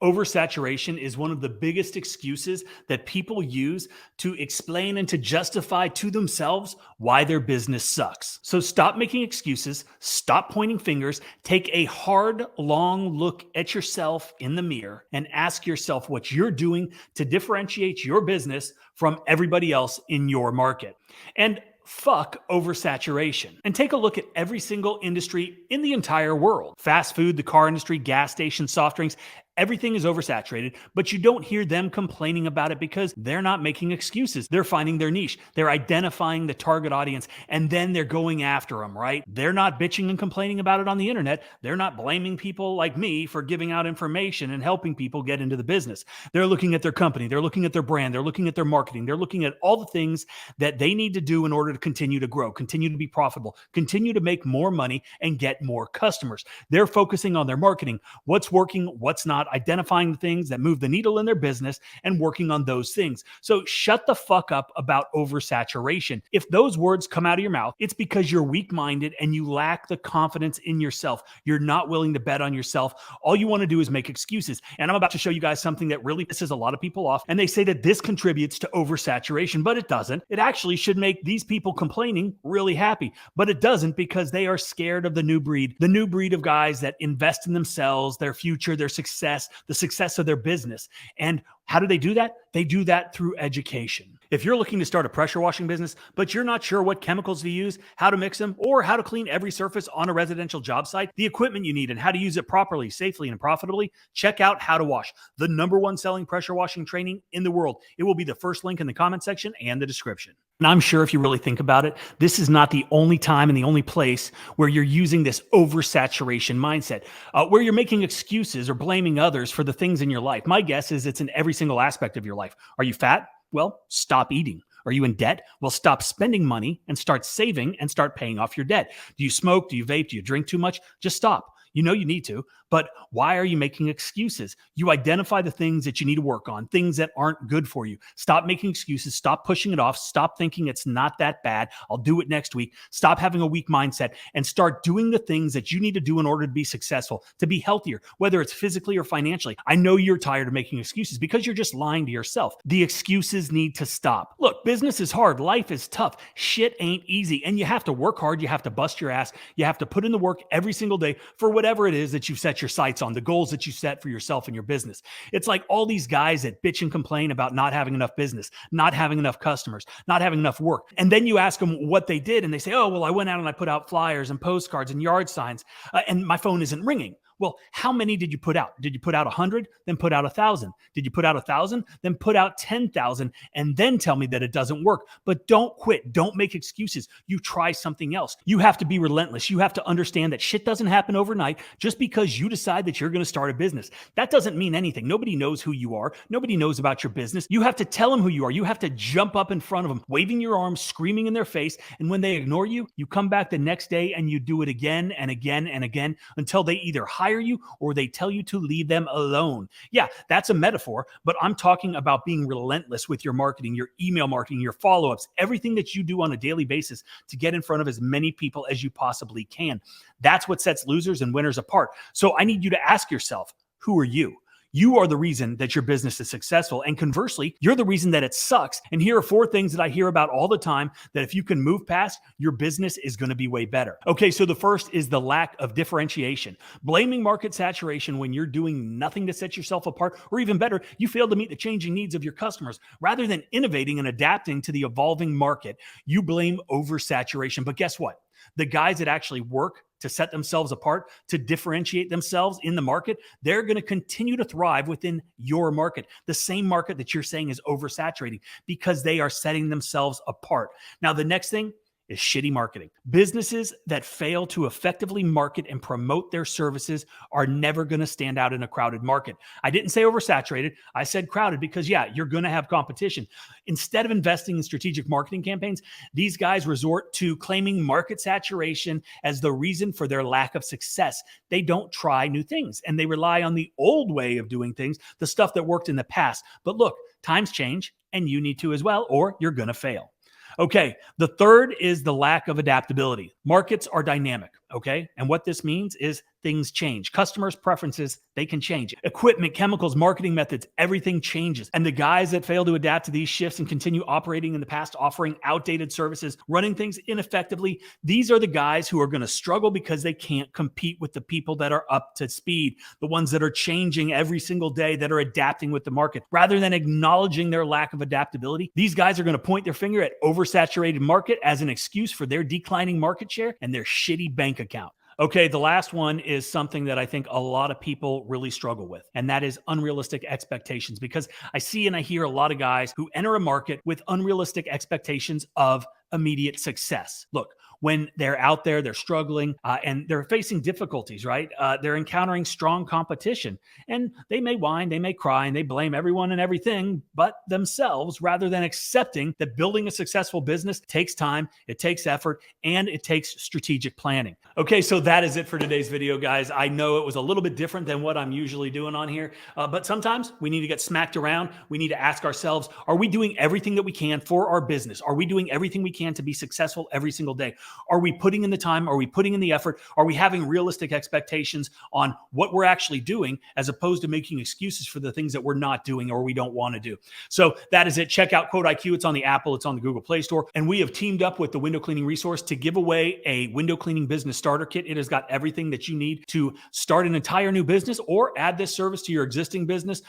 Oversaturation is one of the biggest excuses that people use to explain and to justify to themselves why their business sucks. So stop making excuses, stop pointing fingers, take a hard, long look at yourself in the mirror and ask yourself what you're doing to differentiate your business from everybody else in your market. And fuck oversaturation. And take a look at every single industry in the entire world. Fast food, the car industry, gas stations, soft drinks, everything is oversaturated, but you don't hear them complaining about it because they're not making excuses. They're finding their niche. They're identifying the target audience, and then they're going after them, right? They're not bitching and complaining about it on the internet. They're not blaming people like me for giving out information and helping people get into the business. They're looking at their company. They're looking at their brand. They're looking at their marketing. They're looking at all the things that they need to do in order to continue to grow, continue to be profitable, continue to make more money and get more customers. They're focusing on their marketing, what's working, what's not, identifying the things that move the needle in their business and working on those things. So shut the fuck up about oversaturation. If those words come out of your mouth, it's because you're weak-minded and you lack the confidence in yourself. You're not willing to bet on yourself. All you want to do is make excuses. And I'm about to show you guys something that really pisses a lot of people off. And they say that this contributes to oversaturation, but it doesn't. It actually should make these people complaining really happy, but it doesn't, because they are scared of the new breed of guys that invest in themselves, their future, their success, the success of their business. And how do they do that? They do that through education. If you're looking to start a pressure washing business, but you're not sure what chemicals to use, how to mix them, or how to clean every surface on a residential job site, the equipment you need, and how to use it properly, safely, and profitably, check out How to Wash, the #1 selling pressure washing training in the world. It will be the first link in the comment section and the description. And I'm sure if you really think about it, this is not the only time and the only place where you're using this oversaturation mindset, where you're making excuses or blaming others for the things in your life. My guess is it's in every single aspect of your life. Are you fat? Well, stop eating. Are you in debt? Well, stop spending money and start saving and start paying off your debt. Do you smoke? Do you vape? Do you drink too much? Just stop. You know you need to, but why are you making excuses? You identify the things that you need to work on, things that aren't good for you. Stop making excuses. Stop pushing it off. Stop thinking it's not that bad. I'll do it next week. Stop having a weak mindset and start doing the things that you need to do in order to be successful, to be healthier, whether it's physically or financially. I know you're tired of making excuses because you're just lying to yourself. The excuses need to stop. Look, business is hard. Life is tough. Shit ain't easy. And you have to work hard. You have to bust your ass. You have to put in the work every single day for whatever it is that you've set your sights on, the goals that you set for yourself and your business. It's like all these guys that bitch and complain about not having enough business, not having enough customers, not having enough work. And then you ask them what they did and they say, oh, well, I went out and I put out flyers and postcards and yard signs and my phone isn't ringing. Well, how many did you put out? Did you put out 100, then put out 1,000? Did you put out 1,000, then put out 10,000, and then tell me that it doesn't work? But don't quit. Don't make excuses. You try something else. You have to be relentless. You have to understand that shit doesn't happen overnight just because you decide that you're going to start a business. That doesn't mean anything. Nobody knows who you are. Nobody knows about your business. You have to tell them who you are. You have to jump up in front of them, waving your arms, screaming in their face. And when they ignore you, you come back the next day and you do it again and again and again until they either hire you or they tell you to leave them alone. Yeah, that's a metaphor, but I'm talking about being relentless with your marketing, your email marketing, your follow-ups, everything that you do on a daily basis to get in front of as many people as you possibly can. That's what sets losers and winners apart. So I need you to ask yourself, who are you? You are the reason that your business is successful. And conversely, you're the reason that it sucks. And here are 4 things that I hear about all the time that if you can move past, your business is going to be way better. Okay, so the first is the lack of differentiation. Blaming market saturation when you're doing nothing to set yourself apart, or even better, you fail to meet the changing needs of your customers. Rather than innovating and adapting to the evolving market, you blame oversaturation. But guess what? The guys that actually work to set themselves apart, to differentiate themselves in the market, they're going to continue to thrive within your market, the same market that you're saying is oversaturating, because they are setting themselves apart. Now, the next thing is shitty marketing. Businesses that fail to effectively market and promote their services are never going to stand out in a crowded market. I didn't say oversaturated. I said crowded because, yeah, you're going to have competition. Instead of investing in strategic marketing campaigns, these guys resort to claiming market saturation as the reason for their lack of success. They don't try new things and they rely on the old way of doing things, the stuff that worked in the past. But look, times change and you need to as well, or you're going to fail. Okay, the third is the lack of adaptability. Markets are dynamic. Okay. And what this means is things change. Customers' preferences, they can change. Equipment, chemicals, marketing methods, everything changes. And the guys that fail to adapt to these shifts and continue operating in the past, offering outdated services, running things ineffectively, these are the guys who are going to struggle because they can't compete with the people that are up to speed, the ones that are changing every single day, that are adapting with the market. Rather than acknowledging their lack of adaptability, these guys are going to point their finger at oversaturated market as an excuse for their declining market share and their shitty bank account. Okay, the last one is something that I think a lot of people really struggle with, and that is unrealistic expectations. Because I see and I hear a lot of guys who enter a market with unrealistic expectations of immediate success. Look, when they're out there, they're struggling and they're facing difficulties, right? They're encountering strong competition, and they may whine, they may cry, and they blame everyone and everything but themselves, rather than accepting that building a successful business takes time, it takes effort, and it takes strategic planning. Okay, so that is it for today's video, guys. I know it was a little bit different than what I'm usually doing on here, but sometimes we need to get smacked around. We need to ask ourselves, are we doing everything that we can for our business? Are we doing everything we can to be successful every single day? Are we putting in the time? Are we putting in the effort? Are we having realistic expectations on what we're actually doing, as opposed to making excuses for the things that we're not doing or we don't want to do? So that is it. Check out 𝗤𝗂_IQ. It's on the Apple, it's on the Google Play Store. And we have teamed up with the Window Cleaning Resource to give away a window cleaning business starter kit. It has got everything that you need to start an entire new business or add this service to your existing business.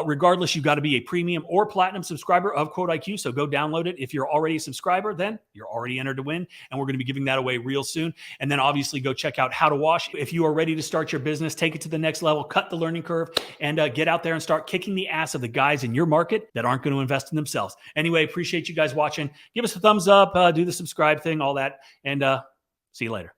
Regardless, you've got to be a premium or platinum subscriber of 𝗤𝗂_IQ. So go download it. If you're already a subscriber, then you're already entered to win. And we're going to be giving that away real soon. And then obviously go check out 𝗤𝗂_WASH. If you are ready to start your business, take it to the next level, cut the learning curve, and get out there and start kicking the ass of the guys in your market that aren't going to invest in themselves. Anyway, appreciate you guys watching. Give us a thumbs up, do the subscribe thing, all that, and see you later.